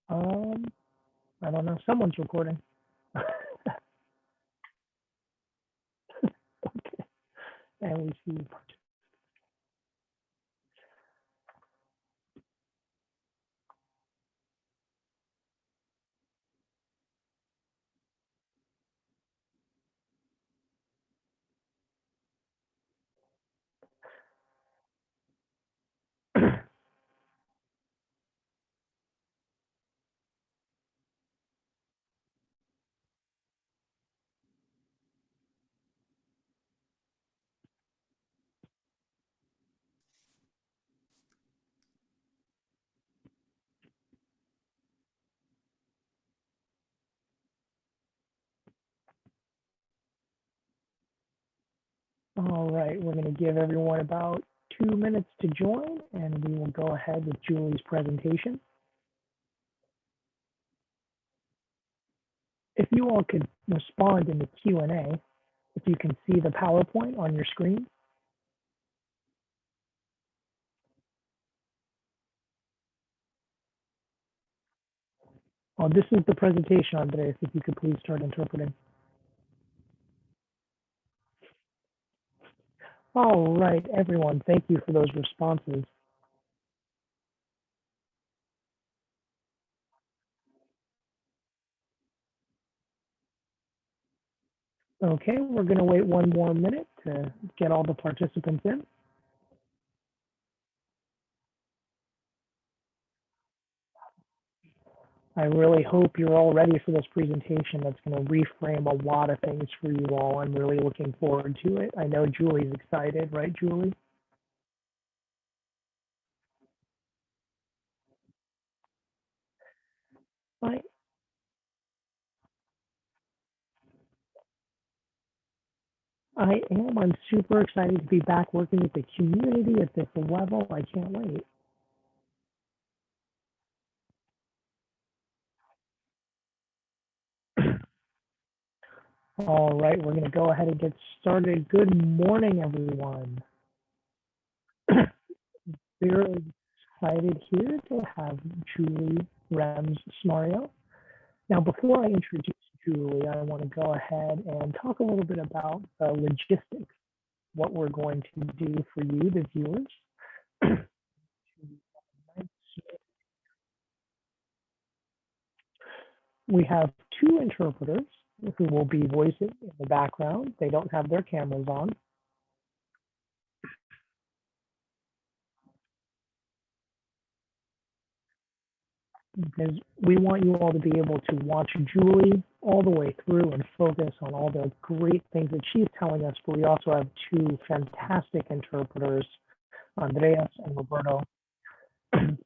Um, I don't know. Someone's recording. Okay. And we see. All right, we're going to give everyone about 2 minutes to join, and we will go ahead with Julie's presentation. If you all could respond in the Q&A, if you can see the PowerPoint on your screen. This is the presentation, Andres, if you could please start interpreting. All right, everyone, thank you for those responses. Okay, we're going to wait 1 more minute to get all the participants in. I really hope you're all ready for this presentation that's going to reframe a lot of things for you all. I'm really looking forward to it. I know Julie's excited, right, Julie? I, I am. I'm super excited to be back working with the community at this level. I can't wait. All right, we're going to go ahead and get started. Good morning, everyone. We're excited here to have Julie, Rems, Smario. Now, before I introduce Julie, I want to go ahead and talk a little bit about the logistics, what we're going to do for you, the viewers. We have two interpreters who will be voicing in the background. They don't have their cameras on. Because we want you all to be able to watch Julie all the way through and focus on all the great things that she's telling us. But we also have two fantastic interpreters, Andreas and Roberto,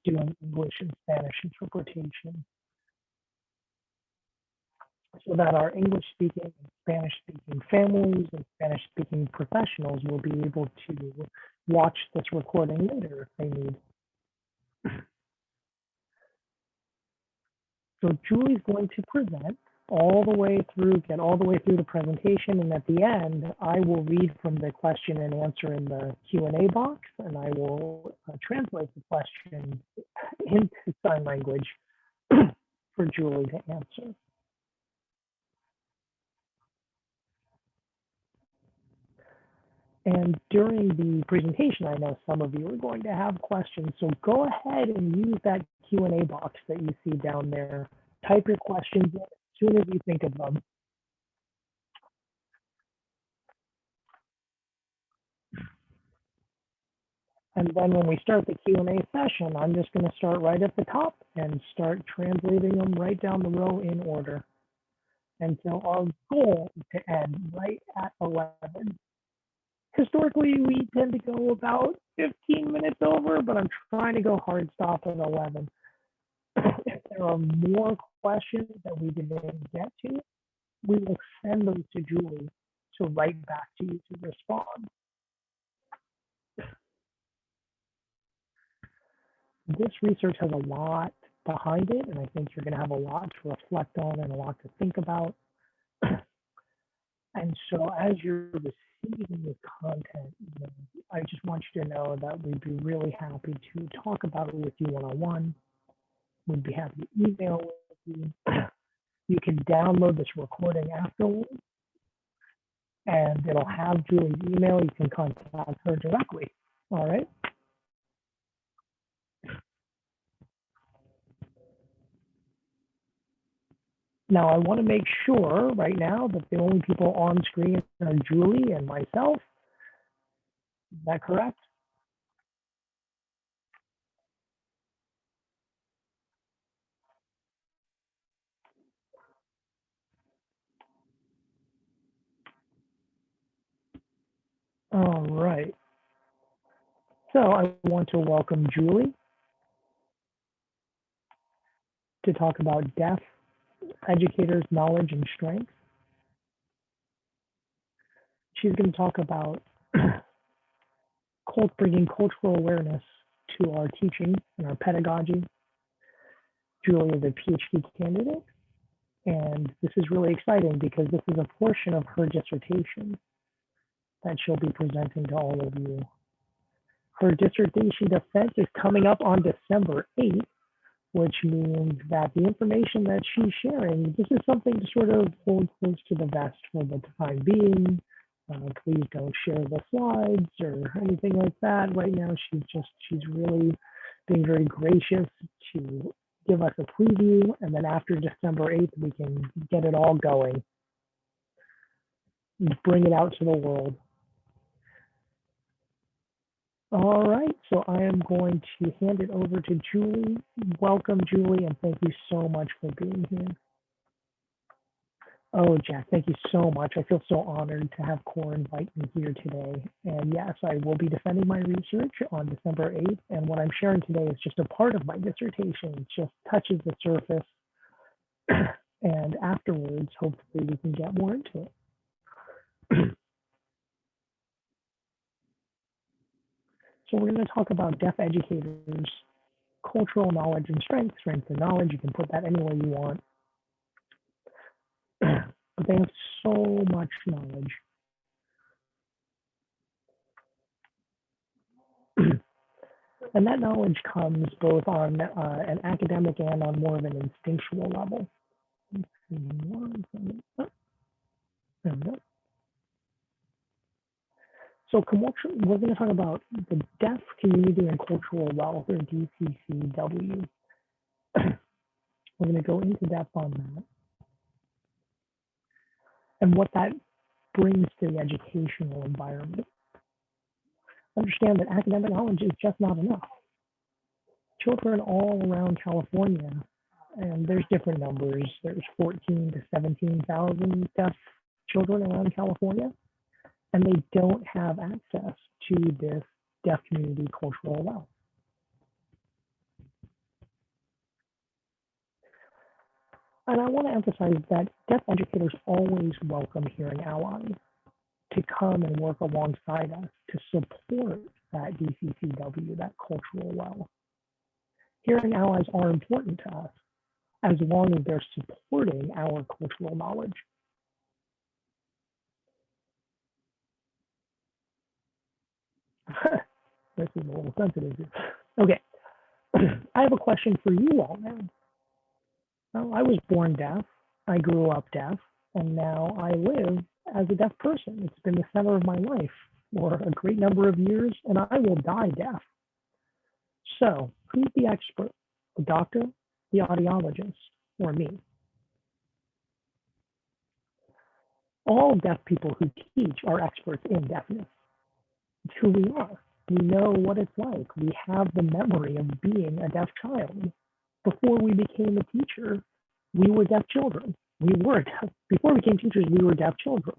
doing English and Spanish interpretation, so that our English speaking and Spanish speaking families and Spanish speaking professionals will be able to watch this recording later if they need. So Julie's going to present all the way through, get all the way through the presentation, and at the end, I will read from the question and answer in the Q&A box, and I will translate the question into sign language for Julie to answer. And during the presentation, I know some of you are going to have questions, so go ahead and use that Q&A box that you see down there. Type your questions in as soon as you think of them. And then when we start the Q&A session, I'm just going to start right at the top and start translating them right down the row in order. And so our goal is to end right at 11. Historically, we tend to go about 15 minutes over, but I'm trying to go hard stop at 11. If there are more questions that we didn't get to, we will send them to Julie to write back to you to respond. This research has a lot behind it, and I think you're going to have a lot to reflect on and a lot to think about. And so as you're receiving this content, I just want you to know that we'd be really happy to talk about it with you one-on-one. We'd be happy to email with you. You can download this recording afterwards, and it'll have Julie's email. You can contact her directly. All right. Now, I want to make sure right now that the only people on screen are Julie and myself. Is that correct? All right. So I want to welcome Julie to talk about deaf educators' knowledge and strengths. She's going to talk about bringing cultural awareness to our teaching and our pedagogy. Julie is a PhD candidate, and this is really exciting because this is a portion of her dissertation that she'll be presenting to all of you. Her dissertation defense is coming up on December 8th, which means that the information that she's sharing, this is something to sort of hold close to the vest for the time being. Please don't share the slides or anything like that. Right now, she's really being very gracious to give us a preview, and then after December 8th, we can get it all going and bring it out to the world. All right, so I am going to hand it over to Julie. Welcome, Julie, and thank you so much for being here. Oh, Jack, thank you so much. I feel so honored to have CORE invite me here today. And yes, I will be defending my research on December 8th. And what I'm sharing today is just a part of my dissertation. It just touches the surface. And afterwards, hopefully we can get more into it. So we're going to talk about deaf educators, cultural knowledge and strength and knowledge. You can put that anywhere you want. But they have so much knowledge. And that knowledge comes both on an academic and on more of an instinctual level. There we go. So we're going to talk about the Deaf Community and Cultural Wealth, or DCCW. We're going to go into depth on that and what that brings to the educational environment. Understand that academic knowledge is just not enough. Children all around California, and there's different numbers, there's 14 to 17,000 deaf children around California, and they don't have access to this deaf community cultural wealth. And I want to emphasize that deaf educators always welcome hearing allies to come and work alongside us to support that DCCW, that cultural wealth. Hearing allies are important to us as long as they're supporting our cultural knowledge. This is a little sensitive here. Okay, I have a question for you all now. Well, I was born deaf, I grew up deaf, and now I live as a deaf person. It's been the center of my life for a great number of years, and I will die deaf. So, who's the expert? The doctor, the audiologist, or me? All deaf people who teach are experts in deafness. It's who we are. We know what it's like. We have the memory of being a deaf child. Before we became a teacher, we were deaf children. Before we became teachers, we were deaf children.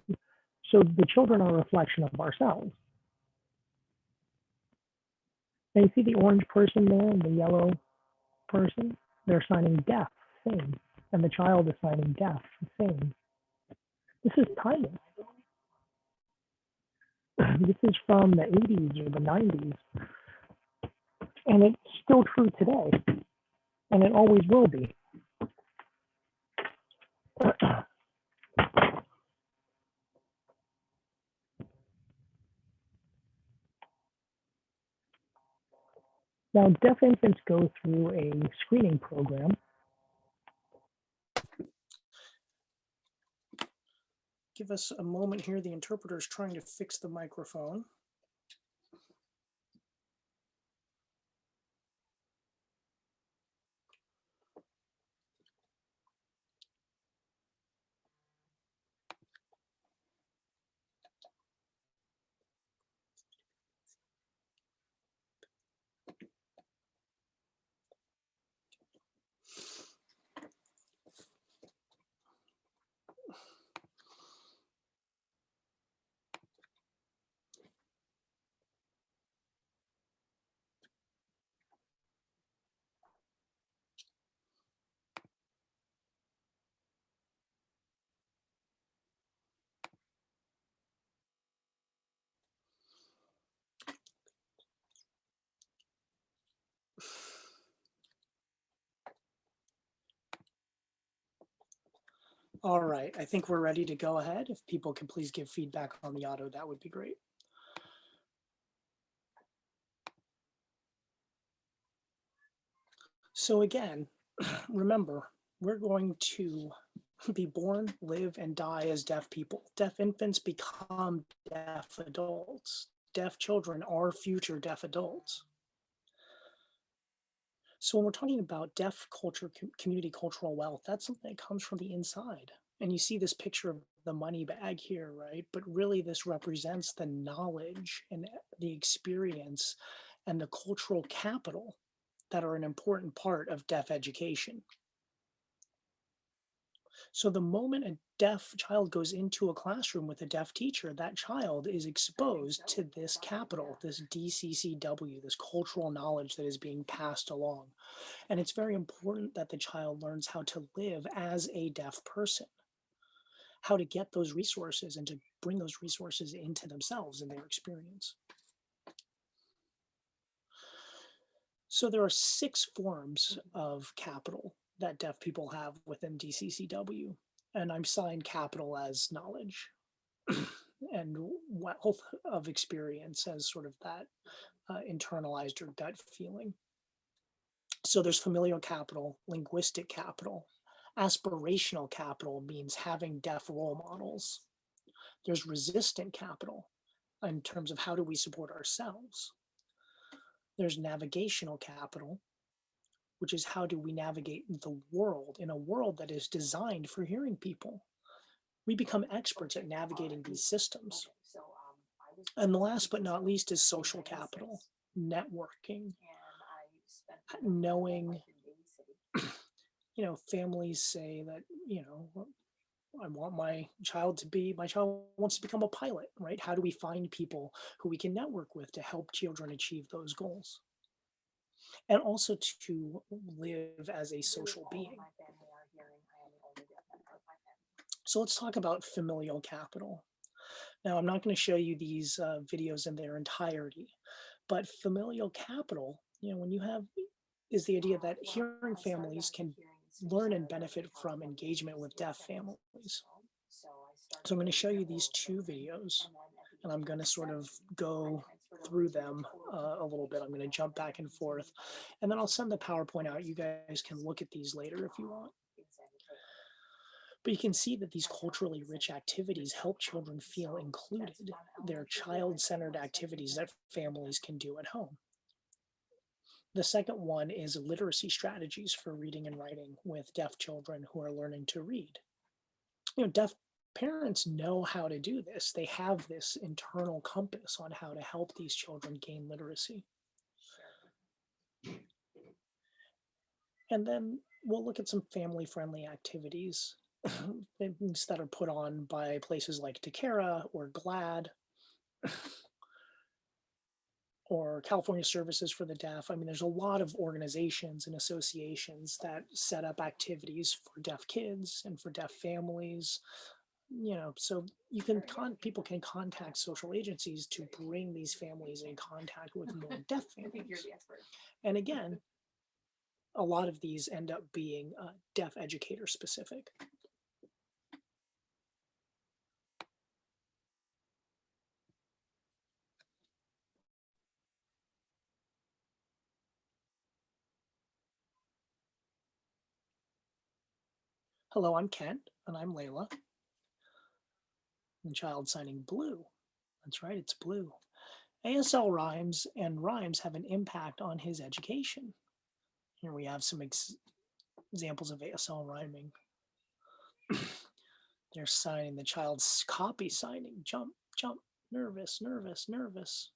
So the children are a reflection of ourselves. And you see the orange person there and the yellow person? They're signing deaf, same. And the child is signing deaf, same. This is timeless. This is from the 80s or the 90s. And it's still true today. And it always will be. Now, deaf infants go through a screening program. Give us a moment here. The interpreter is trying to fix the microphone. All right, I think we're ready to go ahead. If people can please give feedback on the audio, that would be great. So again, remember, we're going to be born, live, and die as deaf people. Deaf infants become deaf adults. Deaf children are future deaf adults. So when we're talking about deaf culture, community cultural wealth, that's something that comes from the inside. And you see this picture of the money bag here, right? But really this represents the knowledge and the experience and the cultural capital that are an important part of deaf education. So the moment a deaf child goes into a classroom with a deaf teacher, that child is exposed to this capital, this DCCW, this cultural knowledge that is being passed along. And it's very important that the child learns how to live as a deaf person, how to get those resources and to bring those resources into themselves and their experience. So there are 6 forms of capital that deaf people have within DCCW, and I'm signed capital as knowledge and wealth of experience as sort of that internalized or gut feeling. So there's familial capital, linguistic capital. Aspirational capital means having deaf role models. There's resistant capital in terms of how do we support ourselves. There's navigational capital, which is how do we navigate the world in a world that is designed for hearing people. We become experts at navigating these systems. And the last but not least is social capital, networking, knowing, families say that, I want my child wants to become a pilot, right? How do we find people who we can network with to help children achieve those goals? And also to live as a social being. So let's talk about familial capital. Now, I'm not going to show you these videos in their entirety, but familial capital, when you have, is the idea that hearing families can learn and benefit from engagement with deaf families. So I'm going to show you these 2 videos, and I'm going to sort of go through them a little bit. I'm going to jump back and forth, and then I'll send the PowerPoint out. You guys can look at these later if you want. But you can see that these culturally rich activities help children feel included. They're child-centered activities that families can do at home. The second one is literacy strategies for reading and writing with deaf children who are learning to read. Deaf parents know how to do this. They have this internal compass on how to help these children gain literacy. And then we'll look at some family-friendly activities, things that are put on by places like DCCCW or GLAD or California Services for the Deaf. I mean, there's a lot of organizations and associations that set up activities for deaf kids and for deaf families. So you can people can contact social agencies to bring these families in contact with more deaf families. And again, a lot of these end up being deaf educator specific. Hello, I'm Kent, and I'm Layla. The child signing blue. That's right, it's blue. ASL rhymes and rhymes have an impact on his education. Here we have some examples of ASL rhyming. They're signing the child's copy signing. Jump, jump, nervous, nervous, nervous.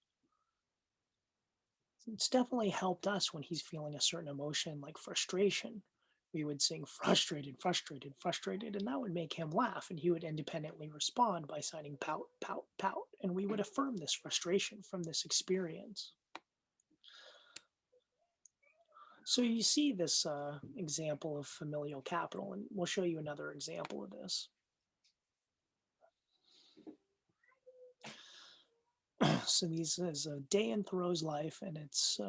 It's definitely helped us when he's feeling a certain emotion like frustration. We would sing frustrated, frustrated, frustrated, and that would make him laugh, and he would independently respond by signing pout, pout, pout, and we would affirm this frustration from this experience. So you see this example of familial capital, and we'll show you another example of this. So this is a day in Thoreau's life, and it's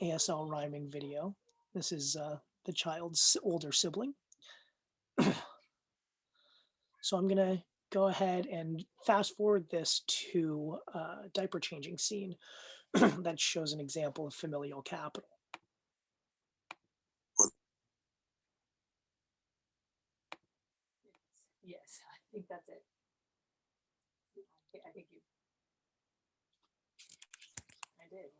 ASL rhyming video. This is the child's older sibling. So I'm gonna go ahead and fast forward this to a diaper changing scene that shows an example of familial capital. Yes, I think that's it. I think you. I did, yes.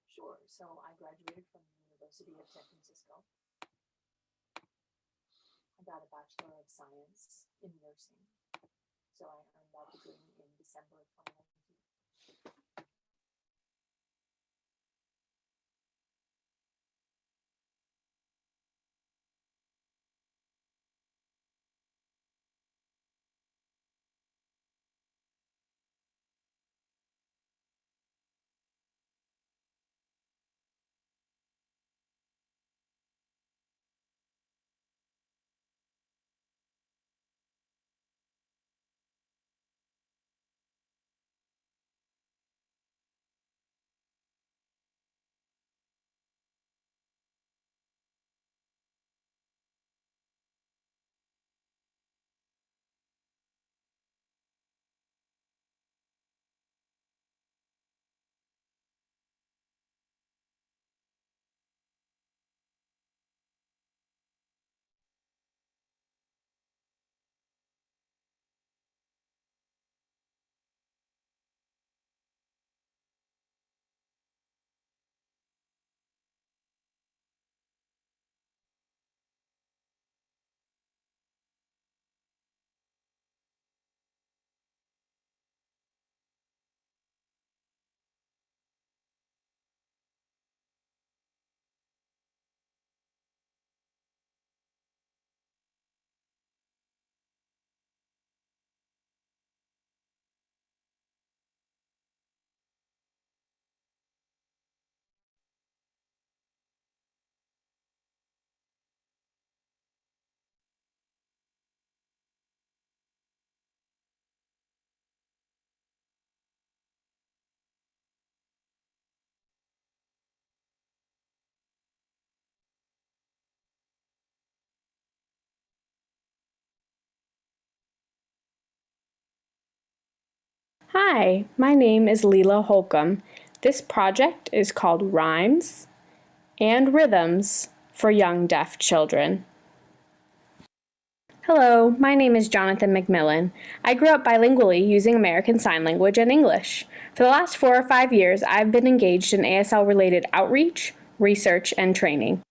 Sure. So I graduated from the University of San Francisco. I got a Bachelor of Science in nursing. So I earned that degree in December of 2019. Hi, my name is Leela Holcomb. This project is called Rhymes and Rhythms for Young Deaf Children. Hello, my name is Jonathan McMillan. I grew up bilingually using American Sign Language and English. For the last 4 or 5 years, I've been engaged in ASL-related outreach, research, and training.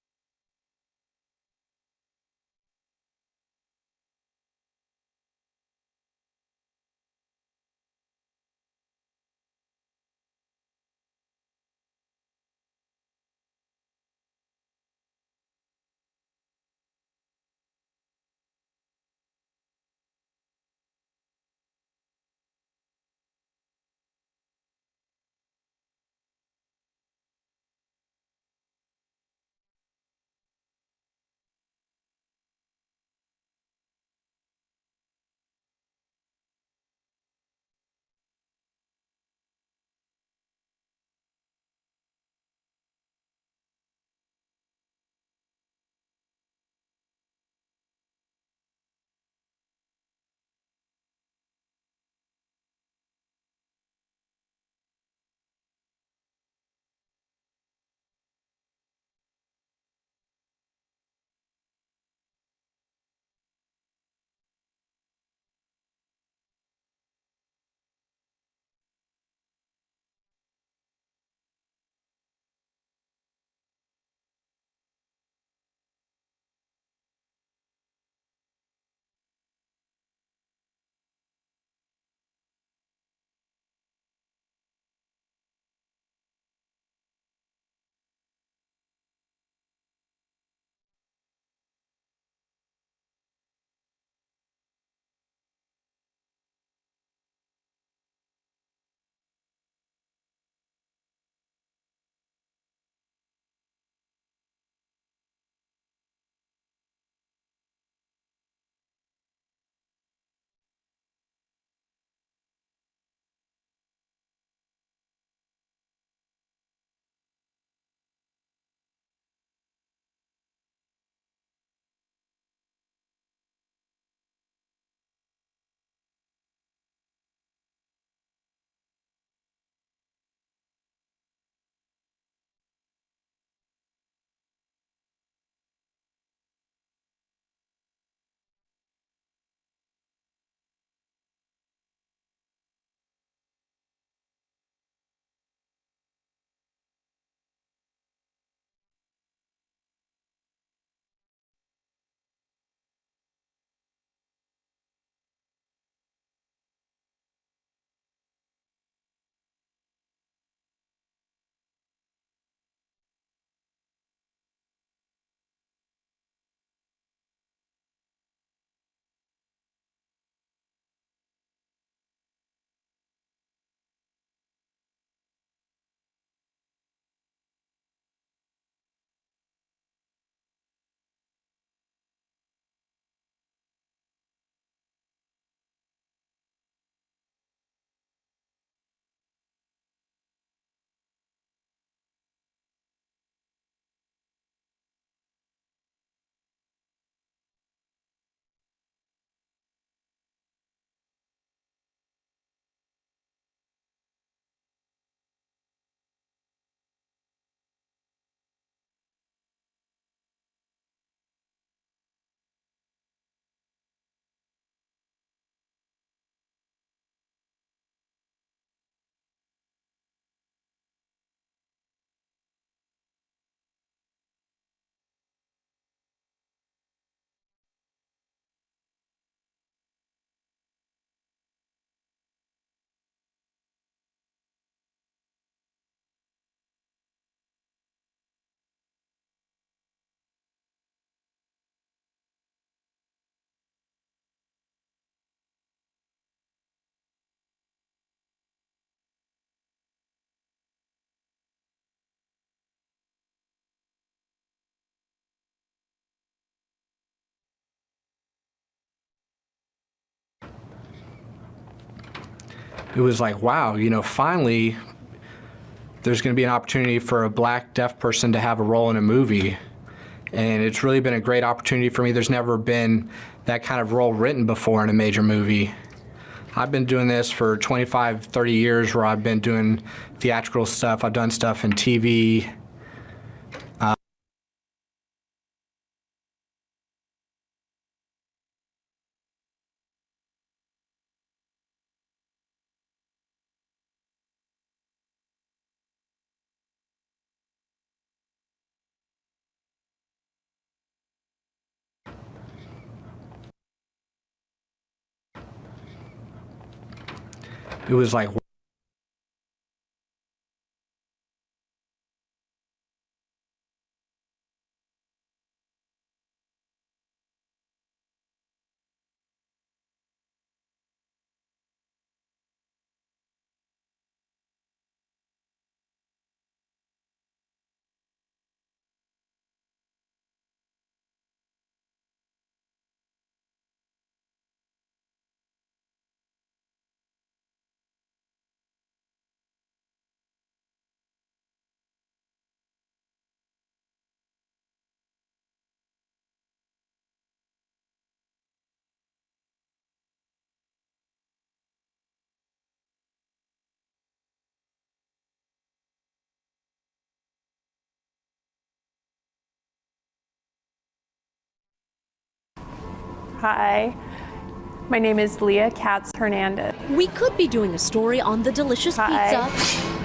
it was like, wow, you know, finally there's going to be an opportunity for a black deaf person to have a role in a movie. And it's really been a great opportunity for me. There's never been that kind of role written before in a major movie. I've been doing this for 25, 30 years where I've been doing theatrical stuff. I've done stuff in TV. It was like, Hi, my name is Leah Katz Hernandez. We could be doing a story on the delicious Hi. pizza.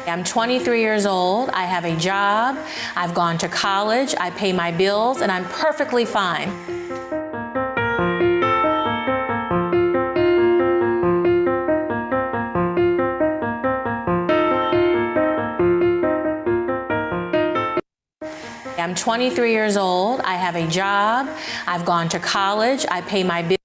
I'm 23 years old, I have a job, I've gone to college, I pay my bills, and I'm perfectly fine. I'm 23 years old, I have a job, I've gone to college, I pay my bills.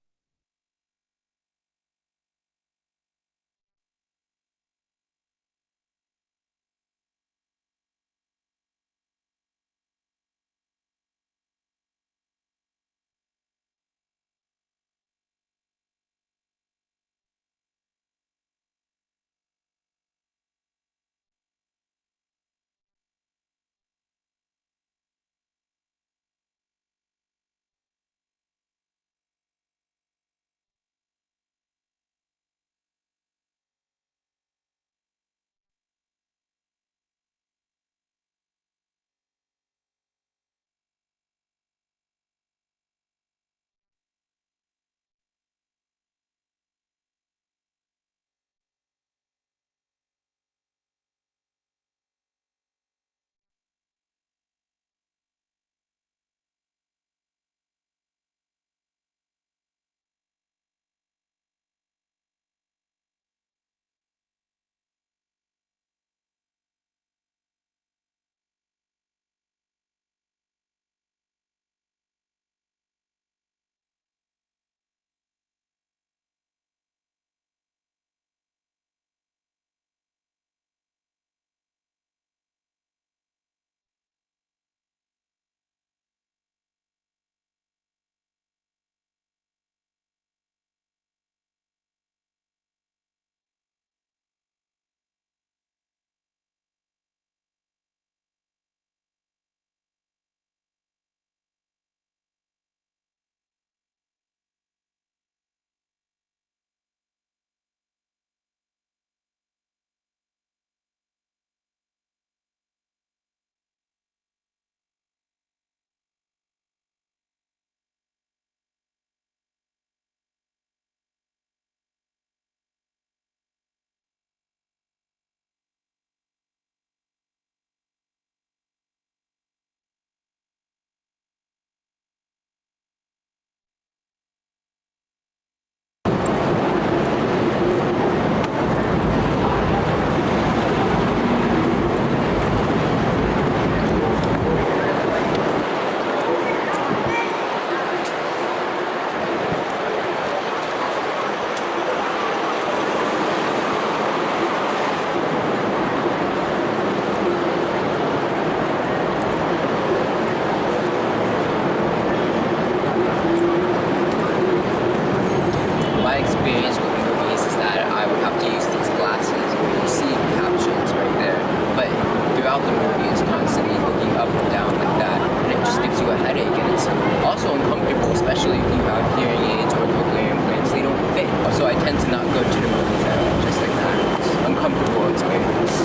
experience with movies is that I would have to use these glasses and you see captions right there, but throughout the movie it's constantly looking up and down like that, and it just gives you a headache, and it's also uncomfortable, especially if you have hearing aids or cochlear implants. They don't fit, so I tend to not go to the movies at all, just like that. It's an uncomfortable experience.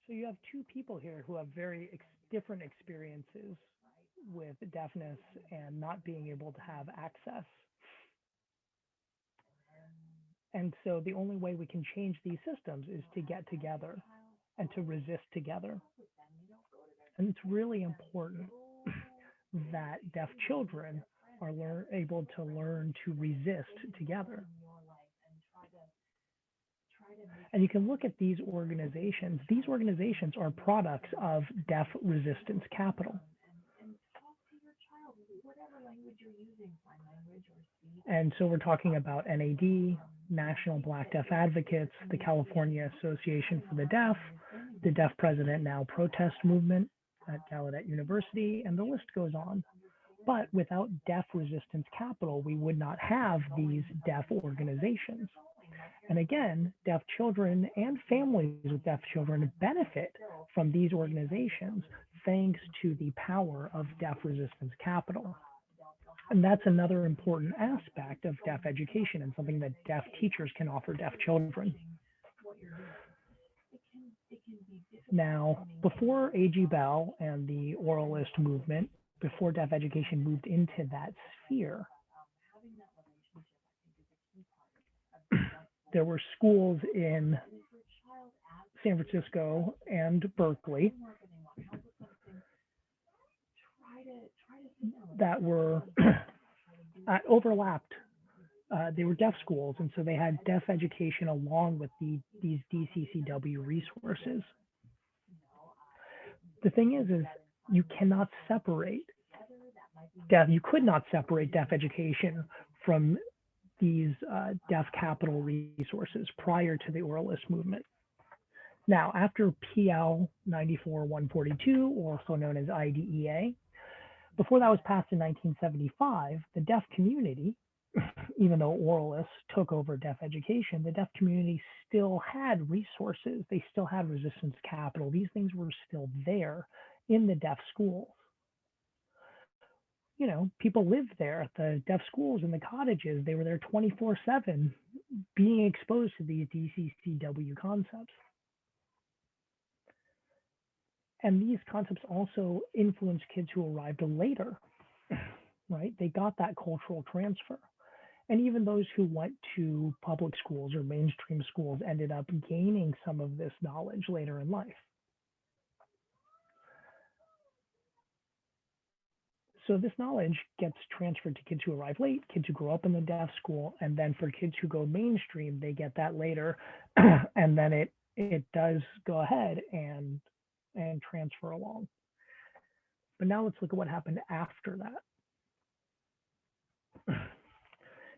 So you have two people here who have very different experiences with deafness and not being able to have access. And so the only way we can change these systems is to get together and to resist together. And it's really important that deaf children are able to learn to resist together. And you can look at these organizations. These organizations are products of Deaf Resistance Capital. And so we're talking about NAD, National Black Deaf Advocates, the California Association for the Deaf, the Deaf President Now protest movement at Gallaudet University, and the list goes on. But without Deaf Resistance Capital, we would not have these deaf organizations. And again, deaf children and families with deaf children benefit from these organizations thanks to the power of Deaf Resistance Capital. And that's another important aspect of deaf education and something that deaf teachers can offer deaf children. Now, before A.G. Bell and the oralist movement, before deaf education moved into that sphere, there were schools in San Francisco and Berkeley that were overlapped. They were deaf schools, and so they had deaf education along with these DCCW resources. The thing is you cannot separate you could not separate deaf education from these deaf capital resources prior to the oralist movement. Now, after PL 94-142, also known as IDEA, before that was passed in 1975, the deaf community, even though oralists took over deaf education, the deaf community still had resources. They still had resistance capital. These things were still there in the deaf schools. You know, people lived there at the deaf schools in the cottages. They were there 24/7, being exposed to these DCCW concepts. And these concepts also influenced kids who arrived later, right? They got that cultural transfer. And even those who went to public schools or mainstream schools ended up gaining some of this knowledge later in life. So this knowledge gets transferred to kids who arrive late, kids who grow up in the deaf school, and then for kids who go mainstream, they get that later, and then it does go ahead and transfer along. But now let's look at what happened after that.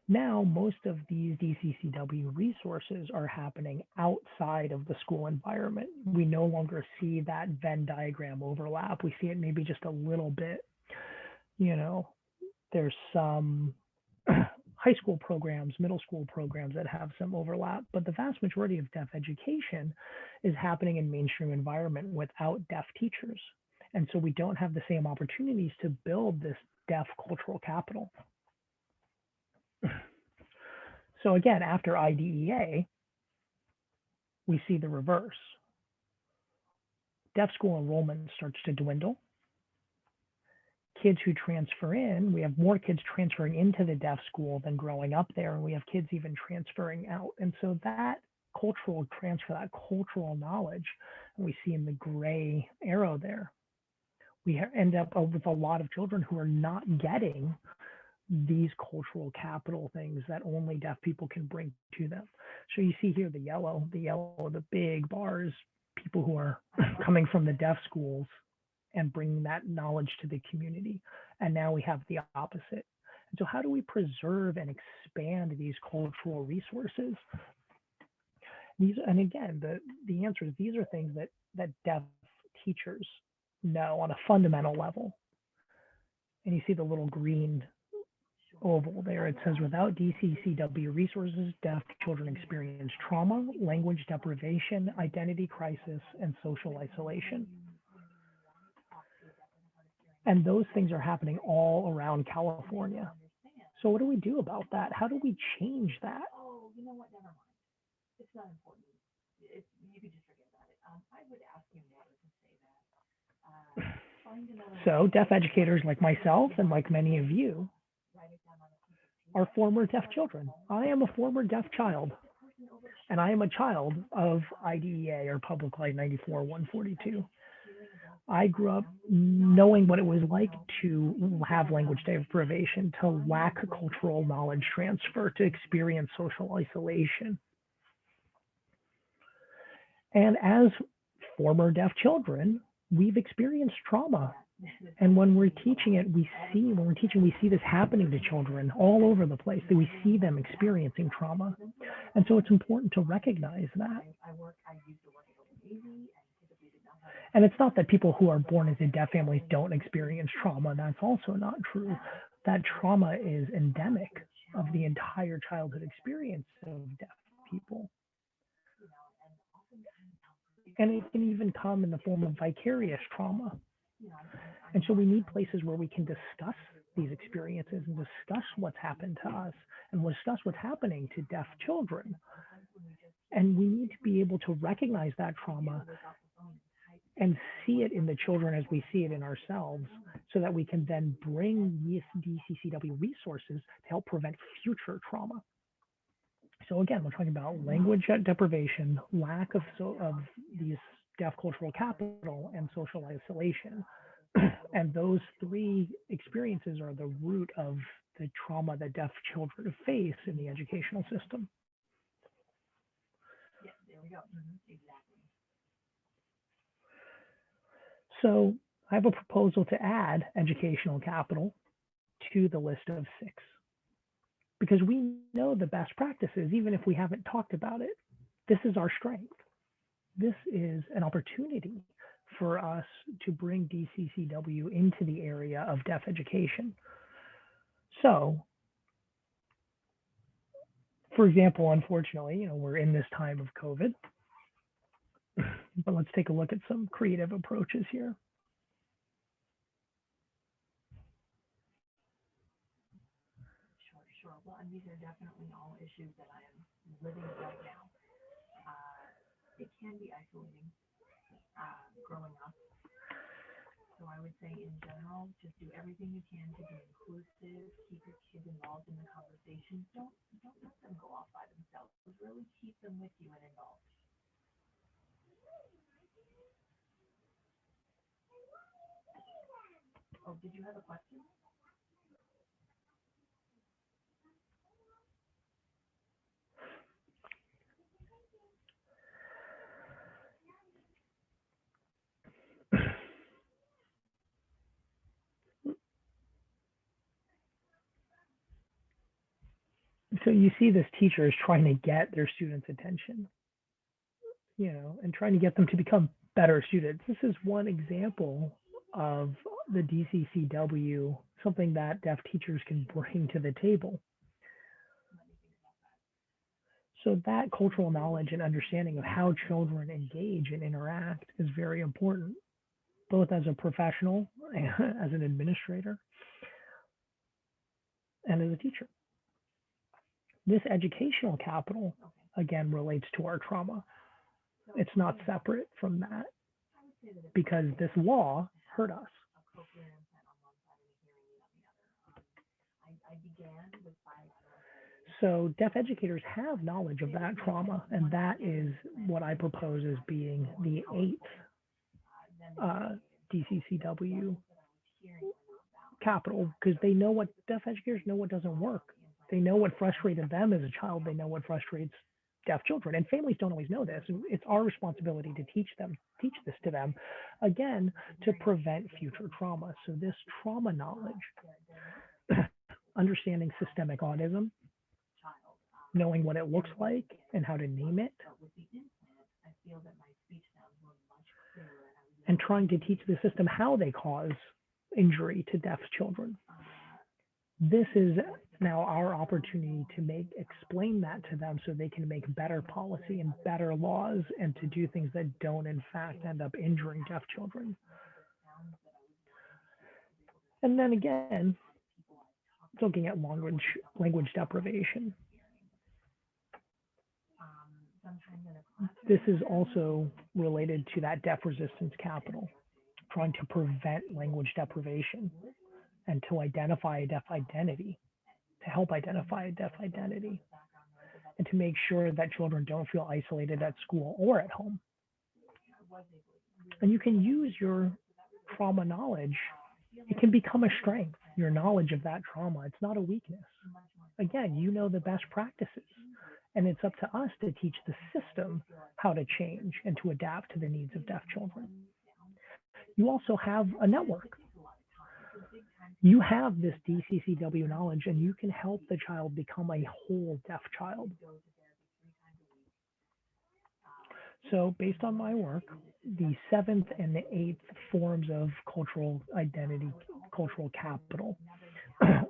Now, most of these DCCW resources are happening outside of the school environment. We no longer see that Venn diagram overlap. We see it maybe just a little bit. You know, there's some high school programs, middle school programs that have some overlap, but the vast majority of deaf education is happening in mainstream environment without deaf teachers. And so we don't have the same opportunities to build this deaf cultural capital. So again, after IDEA, we see the reverse. Deaf school enrollment starts to dwindle. Kids who transfer in, we have more kids transferring into the deaf school than growing up there, and we have kids even transferring out. And so that cultural transfer, that cultural knowledge, we see in the gray arrow there, we end up with a lot of children who are not getting these cultural capital things that only deaf people can bring to them. So you see here the yellow, the big bars, people who are coming from the deaf schools and bringing that knowledge to the community. And now we have the opposite. And so how do we preserve and expand these cultural resources? These, and again, the answer is these are things that deaf teachers know on a fundamental level. And you see the little green oval there. It says, without DCCW resources, deaf children experience trauma, language deprivation, identity crisis, and social isolation. And those things are happening all around California. So what do we do about that? How do we change that? Oh, you know what? Never mind. It's not important. You could just forget about it. I would ask you never to say that. Find another So deaf educators like myself and like many of you are former deaf children. I am a former deaf child, and I am a child of IDEA, or Public Light 94-142. I grew up knowing what it was like to have language deprivation, to lack cultural knowledge transfer, to experience social isolation. And as former deaf children, we've experienced trauma. And when we're teaching it, we see this happening to children all over the place, that we see them experiencing trauma. And so it's important to recognize that. And it's not that people who are born into deaf families don't experience trauma. That's also not true. That trauma is endemic of the entire childhood experience of deaf people. And it can even come in the form of vicarious trauma. And so we need places where we can discuss these experiences and discuss what's happened to us and discuss what's happening to deaf children. And we need to be able to recognize that trauma and see it in the children as we see it in ourselves, so that we can then bring these DCCW resources to help prevent future trauma. So again, we're talking about language deprivation, lack of these deaf cultural capital, and social isolation. And those three experiences are the root of the trauma that deaf children face in the educational system. Yeah, there we go. Exactly. So I have a proposal to add educational capital to the list of 6, because we know the best practices, even if we haven't talked about it. This is our strength. This is an opportunity for us to bring DCCW into the area of deaf education. So, for example, unfortunately, we're in this time of COVID, but let's take a look at some creative approaches here. Sure. Well, and these are definitely all issues that I am living right now. It can be isolating growing up. So I would say in general, just do everything you can to be inclusive, keep your kids involved in the conversation. Don't let them go off by themselves. Really keep them with you and involved. Oh, did you have a question? So you see this teacher is trying to get their students' attention, and trying to get them to become better students. This is one example of the DCCW, something that deaf teachers can bring to the table. So that cultural knowledge and understanding of how children engage and interact is very important, both as a professional, as an administrator, and as a teacher. This educational capital, again, relates to our trauma. It's not separate from that, because this law hurt us. So deaf educators have knowledge of that trauma, and that is what I propose as being the 8th DCCW capital because they know what deaf educators know what doesn't work. They know what frustrated them as a child. They know what frustrates deaf children, and families don't always know this. And it's our responsibility to teach this to them, again, to prevent future trauma. So this trauma knowledge, understanding systemic autism, knowing what it looks like and how to name it, and trying to teach the system how they cause injury to deaf children. This is now our opportunity to explain that to them so they can make better policy and better laws and to do things that don't in fact end up injuring deaf children. And then again, looking at language deprivation. This is also related to that deaf resistance capital, trying to prevent language deprivation and to identify a deaf identity, to help identify a deaf identity, and to make sure that children don't feel isolated at school or at home. And you can use your trauma knowledge. It can become a strength, your knowledge of that trauma. It's not a weakness. Again, you know the best practices, and it's up to us to teach the system how to change and to adapt to the needs of deaf children. You also have a network. You have this DCCW knowledge, and you can help the child become a whole deaf child. So based on my work, the 7th and the 8th forms of cultural identity, cultural capital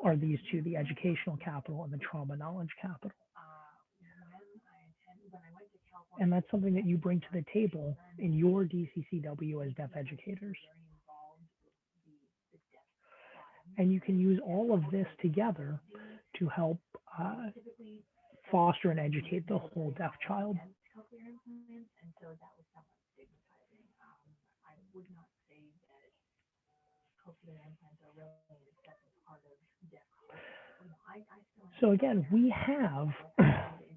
are these two, the educational capital and the trauma knowledge capital. And that's something that you bring to the table in your DCCW as deaf educators. And you can use all of this together to help foster and educate the whole deaf child. So again, we have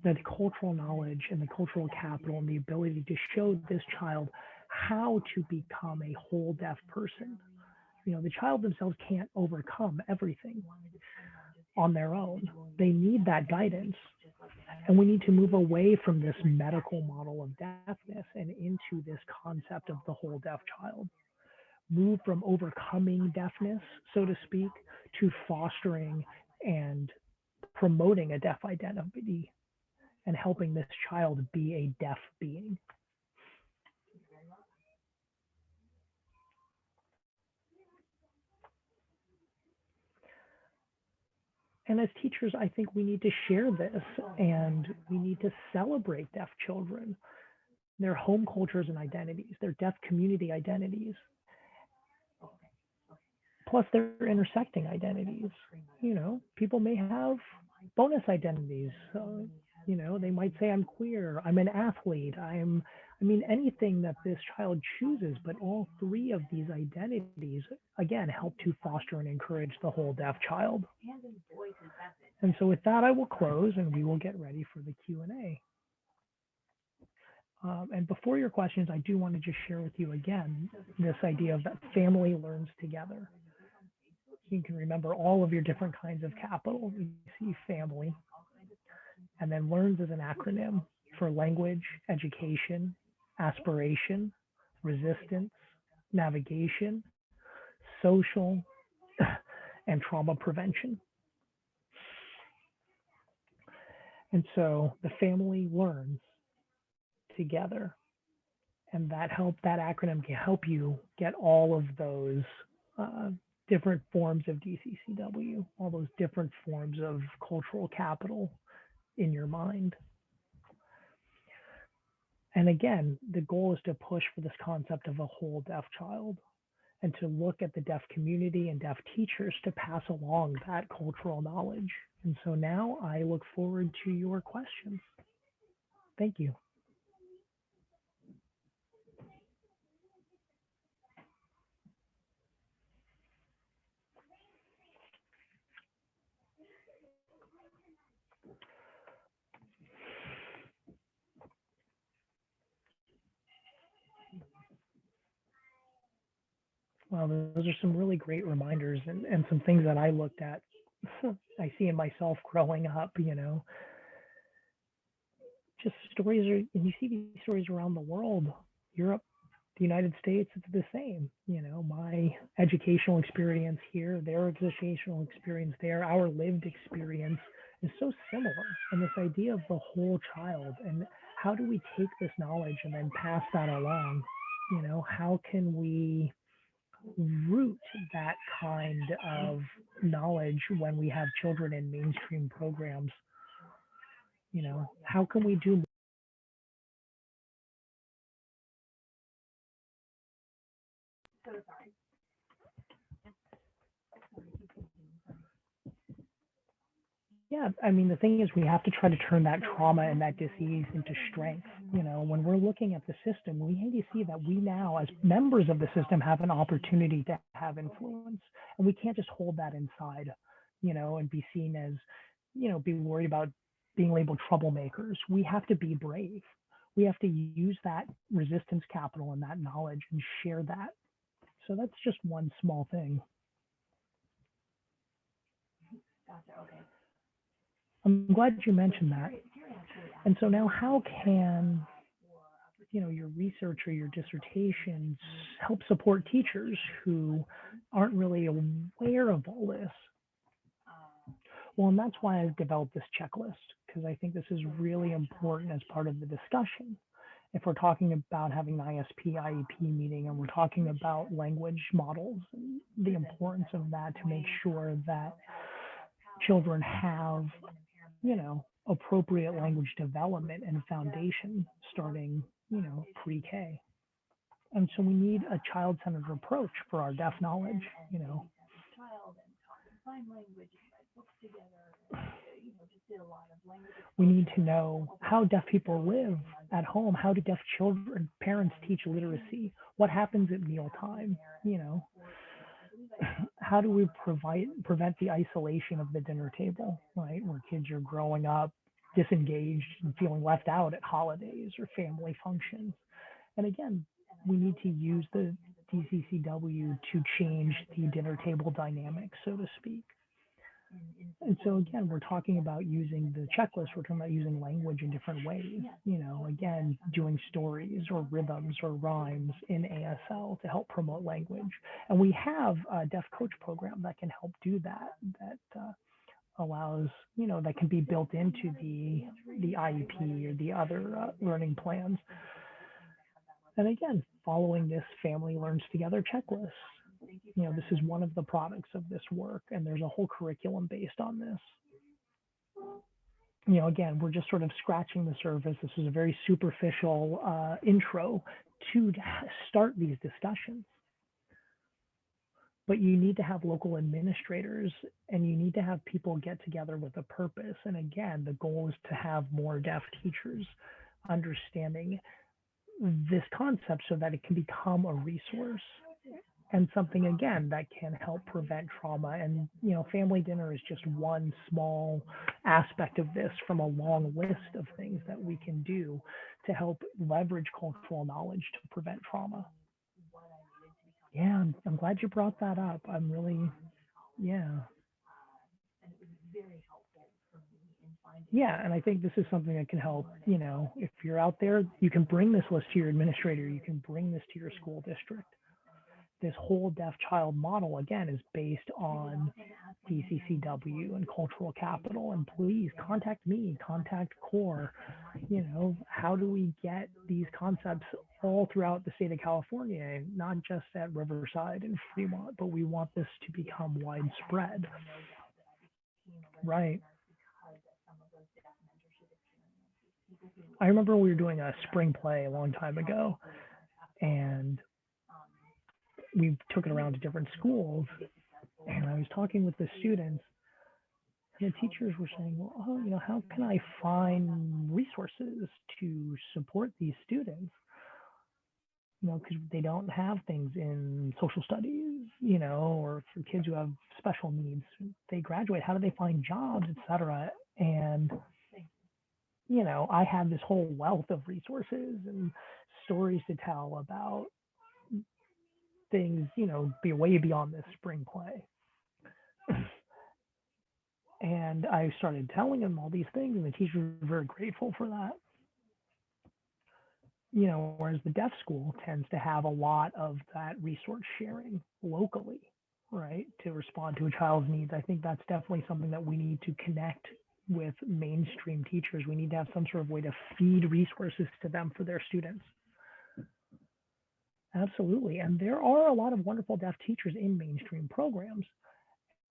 the cultural knowledge and the cultural capital and the ability to show this child how to become a whole deaf person. You know, the child themselves can't overcome everything on their own. They need that guidance. And we need to move away from this medical model of deafness and into this concept of the whole deaf child. Move from overcoming deafness, so to speak, to fostering and promoting a deaf identity and helping this child be a deaf being. And as teachers, I think we need to share this and we need to celebrate deaf children, their home cultures and identities, their deaf community identities, plus their intersecting identities. You know, people may have bonus identities. You know, they might say, I'm queer, I'm an athlete, I mean, anything that this child chooses, but all three of these identities, again, help to foster and encourage the whole deaf child. And so with that, I will close and we will get ready for the Q&A. And before your questions, I do want to just share with you again, this idea of that family learns together. You can remember all of your different kinds of capital. You see family, and then learns as an acronym for language, education, aspiration, resistance, navigation, social, and trauma prevention. And so the family learns together, and that acronym can help you get all of those different forms of DCCW, all those different forms of cultural capital in your mind. And again, the goal is to push for this concept of a whole deaf child and to look at the deaf community and deaf teachers to pass along that cultural knowledge. And so now I look forward to your questions. Thank you. Well, those are some really great reminders and some things that I looked at. I see in myself growing up, just stories are, and you see these stories around the world, Europe, the United States, it's the same. My educational experience here, their educational experience there, our lived experience is so similar. And this idea of the whole child and how do we take this knowledge and then pass that along? How can we root that kind of knowledge when we have children in mainstream programs? How can we do So sorry. Yeah, I mean, the thing is, we have to try to turn that trauma and that disease into strength. When we're looking at the system, we need to see that we now, as members of the system, have an opportunity to have influence. And we can't just hold that inside, and be seen as, be worried about being labeled troublemakers. We have to be brave. We have to use that resistance capital and that knowledge and share that. So that's just one small thing. Gotcha. Okay. I'm glad you mentioned that. And so now how can, your research or your dissertations help support teachers who aren't really aware of all this? Well, and that's why I've developed this checklist, because I think this is really important as part of the discussion. If we're talking about having an ISP, IEP meeting, and we're talking about language models, and the importance of that to make sure that children have, appropriate language development and foundation starting, pre-K. And so we need a child-centered approach for our deaf knowledge, Child and talking sign language, read books together, just did a lot of language. We need to know how deaf people live at home. How do deaf children, parents teach literacy? What happens at mealtime? How do we prevent the isolation of the dinner table, right? Where kids are growing up disengaged and feeling left out at holidays or family functions. And again, we need to use the DCCW to change the dinner table dynamic, so to speak. And so again, we're talking about using the checklist. We're talking about using language in different ways. Again, doing stories or rhythms or rhymes in ASL to help promote language. And we have a deaf coach program that can help do that. That allows, that can be built into the IEP or the other learning plans. And again, following this Family Learns Together checklist. This is one of the products of this work, and there's a whole curriculum based on this. Again, we're just sort of scratching the surface. This is a very superficial intro to start these discussions. But you need to have local administrators, and you need to have people get together with a purpose. And again, the goal is to have more deaf teachers understanding this concept so that it can become a resource and something, again, that can help prevent trauma. And, family dinner is just one small aspect of this from a long list of things that we can do to help leverage cultural knowledge to prevent trauma. Yeah, I'm glad you brought that up. I'm really, yeah. Yeah, and I think this is something that can help, if you're out there, you can bring this list to your administrator, you can bring this to your school district. This whole deaf child model, again, is based on DCCW and cultural capital. And please contact me, contact CORE. How do we get these concepts all throughout the state of California, not just at Riverside and Fremont, but we want this to become widespread. Right. I remember we were doing a spring play a long time ago, and we took it around to different schools, and I was talking with the students, and the teachers were saying, well, how can I find resources to support these students? Because they don't have things in social studies, or for kids who have special needs. They graduate, how do they find jobs, et cetera? And, I have this whole wealth of resources and stories to tell about things, be way beyond this spring play. And I started telling him all these things, and the teachers were very grateful for that. Whereas the deaf school tends to have a lot of that resource sharing locally, right, to respond to a child's needs. I think that's definitely something that we need to connect with mainstream teachers. We need to have some sort of way to feed resources to them for their students. Absolutely. And there are a lot of wonderful deaf teachers in mainstream programs,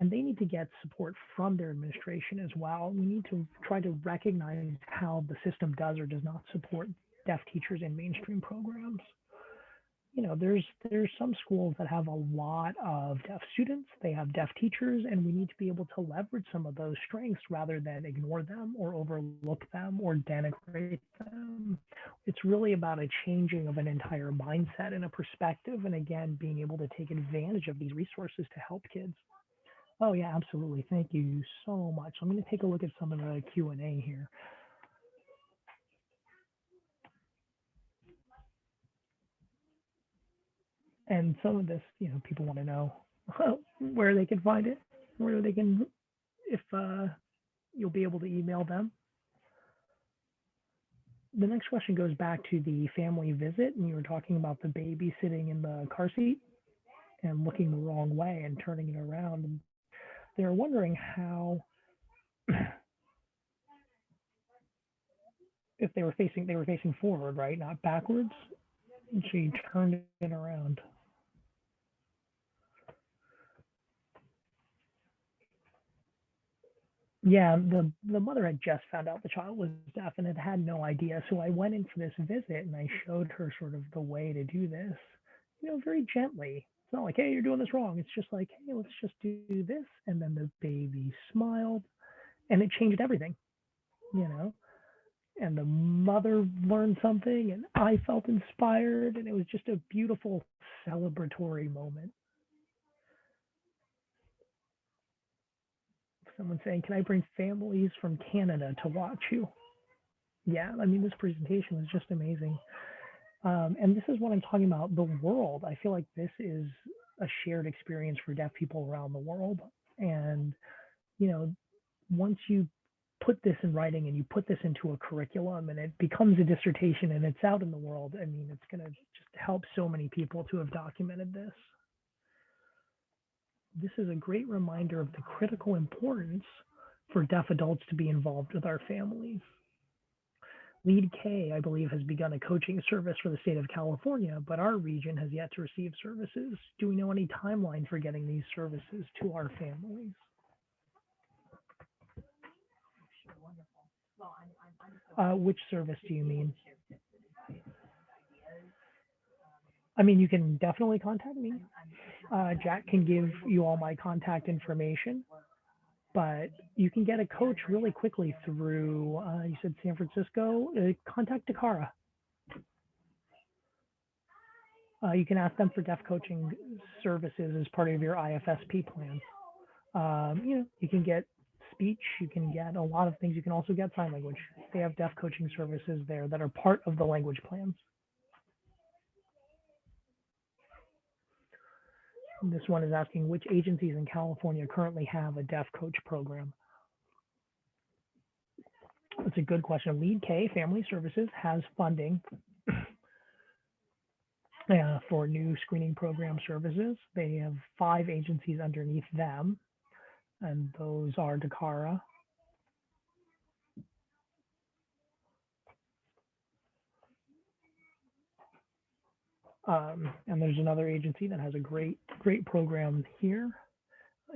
and they need to get support from their administration as well. We need to try to recognize how the system does or does not support deaf teachers in mainstream programs. There's some schools that have a lot of deaf students, they have deaf teachers, and we need to be able to leverage some of those strengths rather than ignore them or overlook them or denigrate them. It's really about a changing of an entire mindset and a perspective, and again, being able to take advantage of these resources to help kids. Oh yeah, absolutely. Thank you so much. I'm going to take a look at some of the Q&A here. And some of this, people want to know where they can find it, where they can, if you'll be able to email them. The next question goes back to the family visit, and you were talking about the baby sitting in the car seat and looking the wrong way and turning it around. And they're wondering how, if they were facing forward, right, not backwards. And she turned it around. Yeah, the mother had just found out the child was deaf and had no idea. So I went in for this visit and I showed her sort of the way to do this, very gently. It's not like, hey, you're doing this wrong. It's just like, hey, let's just do this. And then the baby smiled and it changed everything, and the mother learned something and I felt inspired, and it was just a beautiful celebratory moment. Someone saying, can I bring families from Canada to watch you? Yeah, this presentation was just amazing. And this is what I'm talking about, the world. I feel like this is a shared experience for deaf people around the world. And, once you put this in writing and you put this into a curriculum and it becomes a dissertation and it's out in the world, it's going to just help so many people to have documented this. This is a great reminder of the critical importance for deaf adults to be involved with our families. Lead K, I believe, has begun a coaching service for the state of California, but our region has yet to receive services. Do we know any timeline for getting these services to our families? Which service do you mean? You can definitely contact me. Jack can give you all my contact information, but you can get a coach really quickly through, you said San Francisco, contact Takara. You can ask them for deaf coaching services as part of your IFSP plan. You can get speech, you can get a lot of things. You can also get sign language. They have deaf coaching services there that are part of the language plans. This one is asking which agencies in California currently have a deaf coach program. That's a good question. Lead K Family Services has funding for new screening program services. They have 5 agencies underneath them, and those are Dakara, and there's another agency that has a great program here,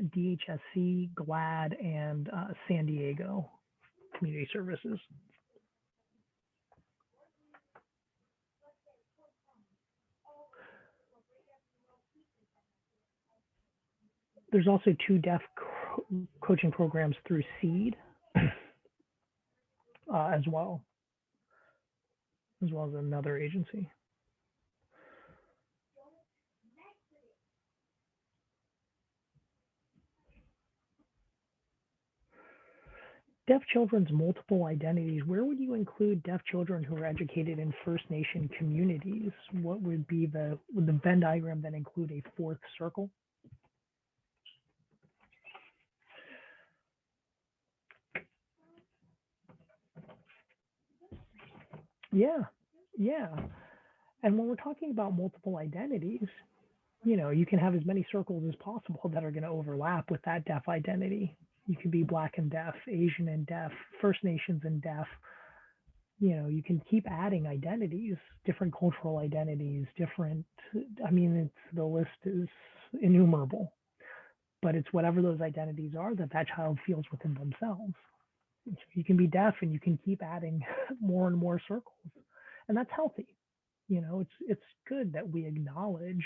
DHSC, GLAD, and San Diego Community Services. There's also 2 deaf coaching programs through SEED as well as another agency. Deaf children's multiple identities. Where would you include deaf children who are educated in First Nation communities? What would be would the Venn diagram then include a fourth circle? Yeah, yeah. And when we're talking about multiple identities, you can have as many circles as possible that are going to overlap with that deaf identity. You could be Black and deaf, Asian and deaf, First Nations and deaf. You can keep adding identities, different cultural identities, the list is innumerable, but it's whatever those identities are that child feels within themselves. So you can be deaf and you can keep adding more and more circles, and that's healthy. It's good that we acknowledge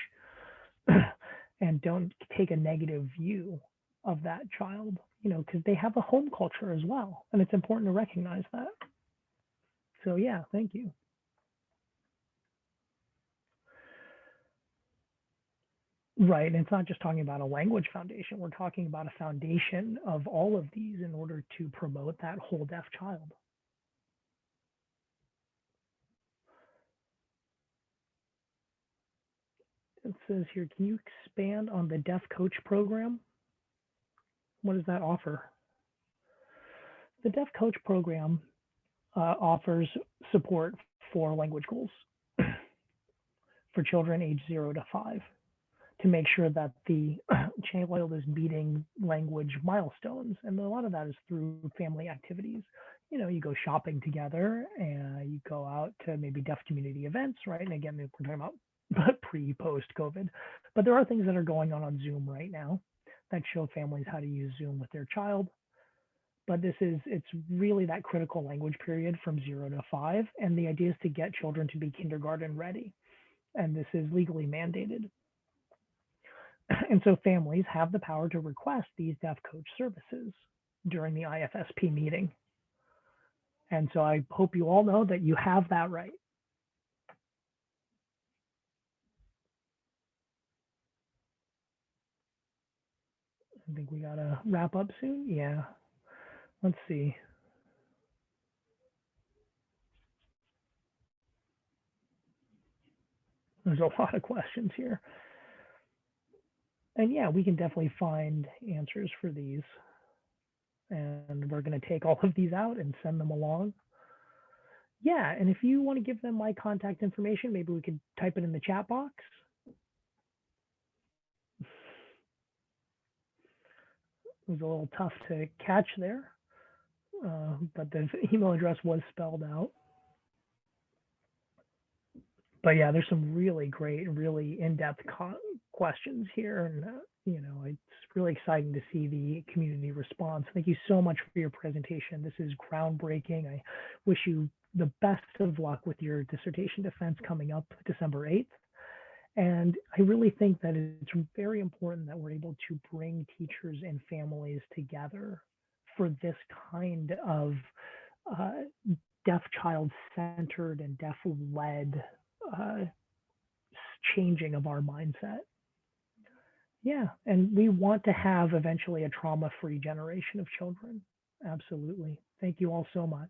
and don't take a negative view of that child, because they have a home culture as well, and it's important to recognize that. So yeah, thank you. Right, and it's not just talking about a language foundation. We're talking about a foundation of all of these in order to promote that whole deaf child. It says here, can you expand on the Deaf Coach program? What does that offer? The Deaf Coach program offers support for language goals for children age 0 to 5 to make sure that the child is meeting language milestones. And a lot of that is through family activities. You go shopping together and you go out to maybe deaf community events, right? And again, we're talking about pre-post COVID, but there are things that are going on Zoom right now that show families how to use Zoom with their child. But it's really that critical language period from 0 to 5. And the idea is to get children to be kindergarten ready. And this is legally mandated. And so families have the power to request these Deaf Coach services during the IFSP meeting. And so I hope you all know that you have that right. I think we gotta wrap up soon. Yeah. Let's see. There's a lot of questions here. And yeah, we can definitely find answers for these. And we're going to take all of these out and send them along. Yeah, and if you want to give them my contact information, maybe we could type it in the chat box. It was a little tough to catch there, but the email address was spelled out. But yeah, there's some really great, really in-depth questions here, and it's really exciting to see the community response. Thank you so much for your presentation. This is groundbreaking. I wish you the best of luck with your dissertation defense coming up December 8th. And I really think that it's very important that we're able to bring teachers and families together for this kind of deaf child centered and deaf led changing of our mindset. Yeah, and we want to have eventually a trauma-free generation of children. Absolutely. Thank you all so much.